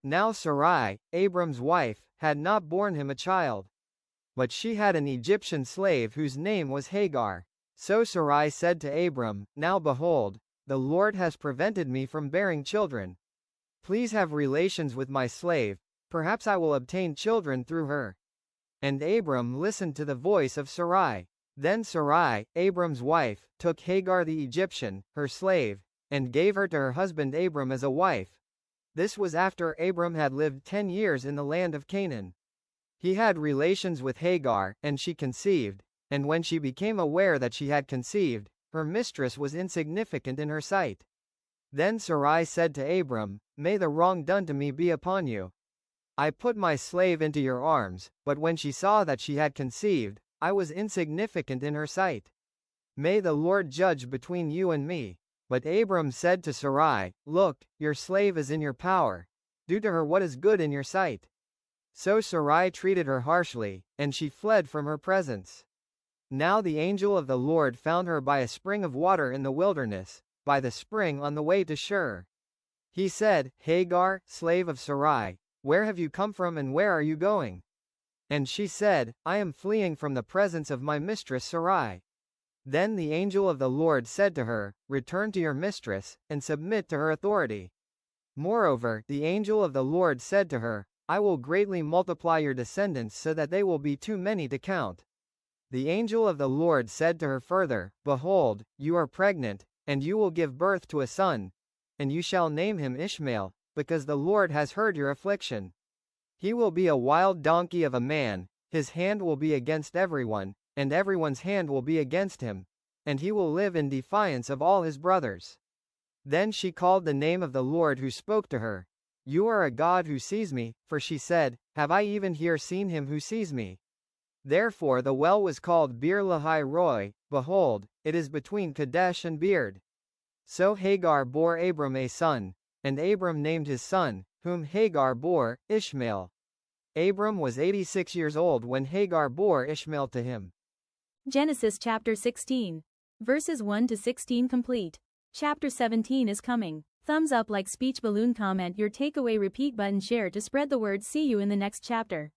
Now Sarai, Abram's wife, had not borne him a child. But she had an Egyptian slave whose name was Hagar. So Sarai said to Abram, Now behold, the Lord has prevented me from bearing children. Please have relations with my slave, perhaps I will obtain children through her. And Abram listened to the voice of Sarai. Then Sarai, Abram's wife, took Hagar the Egyptian, her slave, and gave her to her husband Abram as a wife. This was after Abram had lived 10 years in the land of Canaan. He had relations with Hagar, and she conceived, and when she became aware that she had conceived, her mistress was insignificant in her sight. Then Sarai said to Abram, May the wrong done to me be upon you. I put my slave into your arms, but when she saw that she had conceived, I was insignificant in her sight. May the Lord judge between you and me. But Abram said to Sarai, Look, your slave is in your power. Do to her what is good in your sight. So Sarai treated her harshly, and she fled from her presence. Now the angel of the Lord found her by a spring of water in the wilderness, by the spring on the way to Shur. He said, Hagar, slave of Sarai, where have you come from and where are you going? And she said, I am fleeing from the presence of my mistress Sarai. Then the angel of the Lord said to her, Return to your mistress, and submit to her authority. Moreover, the angel of the Lord said to her, I will greatly multiply your descendants so that they will be too many to count. The angel of the Lord said to her further, Behold, you are pregnant, and you will give birth to a son, and you shall name him Ishmael, because the Lord has heard your affliction. He will be a wild donkey of a man, his hand will be against everyone, and everyone's hand will be against him, and he will live in defiance of all his brothers. Then she called the name of the Lord who spoke to her. You are a God who sees me, for she said, Have I even here seen him who sees me? Therefore the well was called Beer-lahai-roi, behold, it is between Kadesh and Beard. So Hagar bore Abram a son, and Abram named his son, whom Hagar bore, Ishmael. Abram was 86 years old when Hagar bore Ishmael to him. Genesis chapter 16. Verses 1 to 16 complete. Chapter 17 is coming. Thumbs up, like, speech balloon, comment your takeaway, repeat button, share to spread the word. See you in the next chapter.